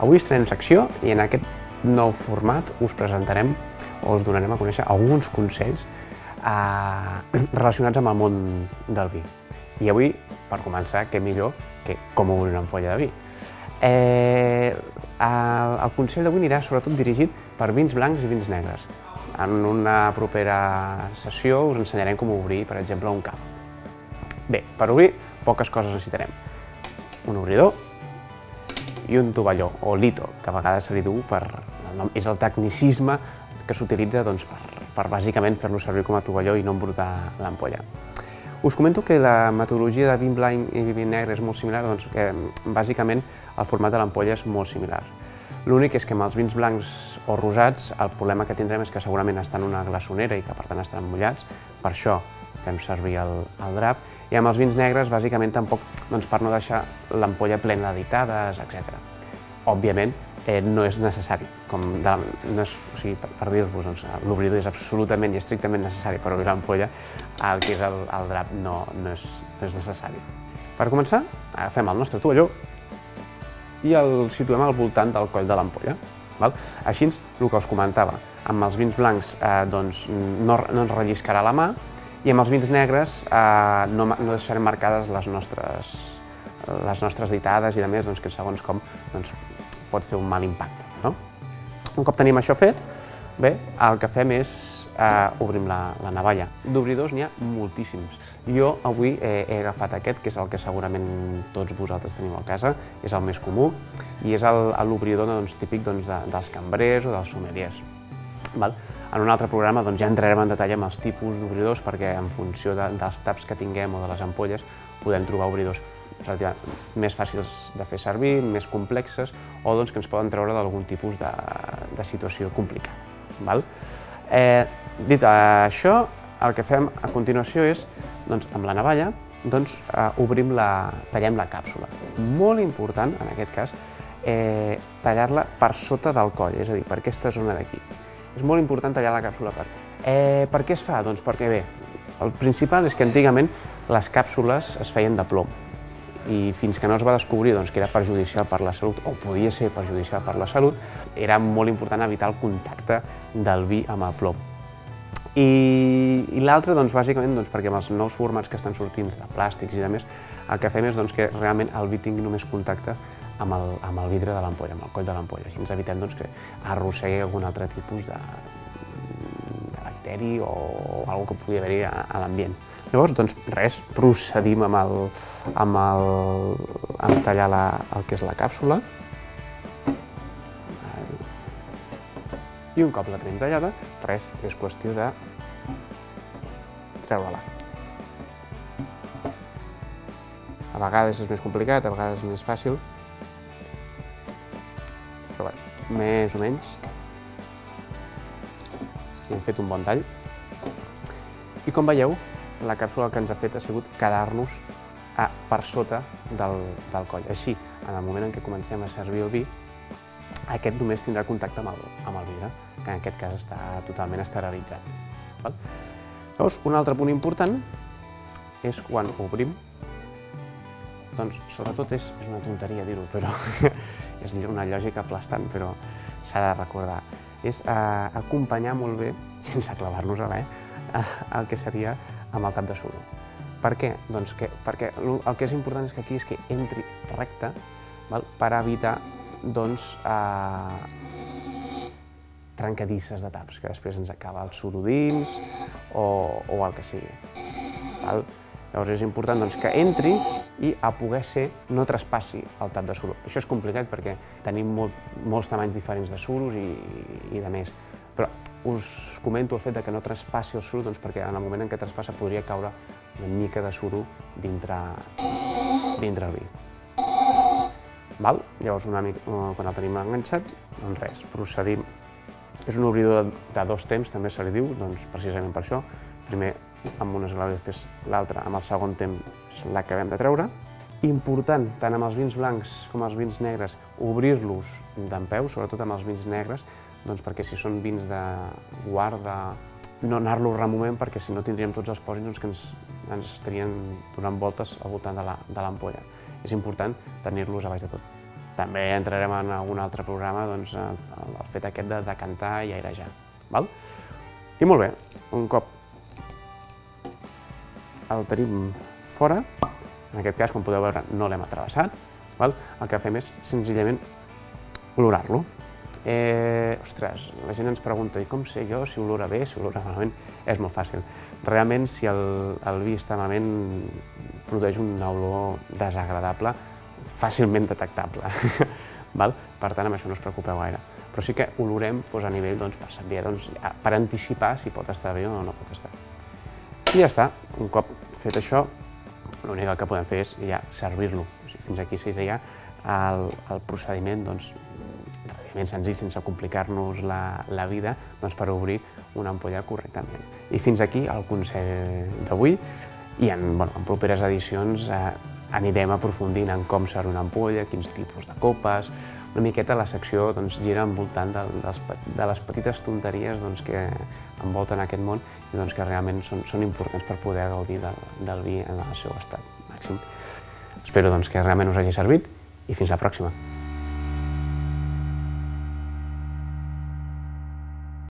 Avui estrenem secció i en aquest nou format us presentarem o us donarem a conèixer alguns consells relacionats amb el món del vi. I avui, per començar, què millor que com obrir una ampolla de vi. El consell d'avui anirà sobretot dirigit per vins blancs i vins negres. En una propera sessió us ensenyarem com obrir, per exemple, un cava. Bé, per obrir poques coses necessitarem. Un obridor i un tovalló, o lito, que a vegades se li diu és el tecnicisme que s'utilitza per bàsicament fer-lo servir com a tovalló i no embrutar l'ampolla. Us comento que la metodologia de vi blanc i vi negre és molt similar, doncs que bàsicament el format de l'ampolla és molt similar. L'únic és que amb els vins blancs o rosats el problema que tindrem és que segurament estan en una glaçonera i que per tant estan mullats, per això fem servir el drap, i amb els vins negres bàsicament tampoc per no deixar l'ampolla plena de ditades, etc. Òbviament no és necessari, per dir-vos, l'obridor és absolutament i estrictament necessari per obrir l'ampolla, el que és el drap no és necessari. Per començar, agafem el nostre tovalló i el situem al voltant del coll de l'ampolla. Així, el que us comentava, amb els vins blancs no ens relliscarà la mà i amb els vins negres no deixarem marcades les nostres ditades i, a més, que segons com pot fer un mal impacte. Un cop tenim això fet, bé, el que fem és obrim la navalla. D'obridors n'hi ha moltíssims. Jo avui he agafat aquest, que és el que segurament tots vosaltres teniu a casa, és el més comú i és l'obridor típic dels cambrers o dels sommeliers. En un altre programa ja entrarem en detall amb els tipus d'obridors perquè en funció dels taps que tinguem o de les ampolles podem trobar obridors més fàcils de fer servir, més complexes o que ens poden treure d'algun tipus de situació complicada. Dit això, el que fem a continuació és, amb la navalla, tallem la càpsula. Molt important, en aquest cas, tallar-la per sota del coll, és a dir, per aquesta zona d'aquí. És molt important tallar la càpsula per què es fa? Doncs perquè, bé, el principal és que antigament les càpsules es feien de plom i fins que no es va descobrir que era perjudicial per la salut o podia ser perjudicial per la salut, era molt important evitar el contacte del vi amb el plom. I l'altre, bàsicament, perquè amb els nous formats que estan sortint de plàstics i de més, el que fem és que realment el vi tingui només contacte amb el vidre de l'ampolla, amb el coll de l'ampolla. Així ens evitem que arrossegui algun altre tipus de bacteri o alguna cosa que pugui haver-hi a l'ambient. Llavors, res, procedim amb tallar el que és la càpsula. I un cop la tenim tallada, res, és qüestió de treure-la. A vegades és més complicat, a vegades és més fàcil, però bé, més o menys, si hem fet un bon tall. I com veieu, la càpsula que ens ha fet ha sigut quedar-nos per sota del coll. Així, en el moment en què comencem a servir el vi, aquest només tindrà contacte amb el vidre, que en aquest cas està totalment esterilitzat. Llavors, un altre punt important és quan obrim, sobretot és una tonteria dir-ho, però és una lògica aplastant, però s'ha de recordar, és acompanyar molt bé, sense clavar-nos-la, el que seria amb el tap de suro. Per què? Doncs perquè el que és important és que entri recte per evitar trencadisses de taps, que després ens acaba el suro dins o el que sigui. Llavors és important que entri i, a poder ser, no traspassi el tap de suro. Això és complicat perquè tenim molts tamanys diferents de suros i de més, però us comento el fet que no traspassi el suro perquè en el moment en què traspassa podria caure una mica de suro dintre el vi. Llavors, quan el tenim enganxat, res, procedim. És un obridor de dos temps, també se li diu, precisament per això. Primer amb un esglaó i després l'altre amb el segon temps l'acabem de treure. Important, tant amb els vins blancs com els vins negres, obrir-los dempeus, sobretot amb els vins negres, perquè si són vins de guarda, no anar-los removent perquè si no tindríem tots els pòsits que ens estarien donant voltes al voltant de l'ampolla. És important tenir-los a baix de tot. també entrarem en algun altre programa el fet aquest de decantar i airejar. I molt bé, un cop el tenim fora, en aquest cas, com podeu veure, no l'hem travessat, el que fem és senzillament olorar-lo. Ostres, la gent ens pregunta, i com sé jo si olora bé, si olora malament? És molt fàcil. Realment, si el vi està malament, produeix una olor desagradable, fàcilment detectable. Per tant, amb això no us preocupeu gaire. Però sí que olorem a nivell, per saber, per anticipar si pot estar bé o no pot estar bé. I ja està. Un cop fet això, l'únic que podem fer és ja servir-lo. Fins aquí seria el procediment relativament senzill, sense complicar-nos la vida, per obrir una ampolla correctament. I fins aquí el consell d'avui, i en properes edicions anirem aprofundint en com servir una ampolla, quins tipus de copes. Una miqueta la secció gira envoltant de les petites tonteries que envolten aquest món i que realment són importants per poder gaudir del vi en el seu estat màxim. Espero que realment us hagi servit i fins la pròxima.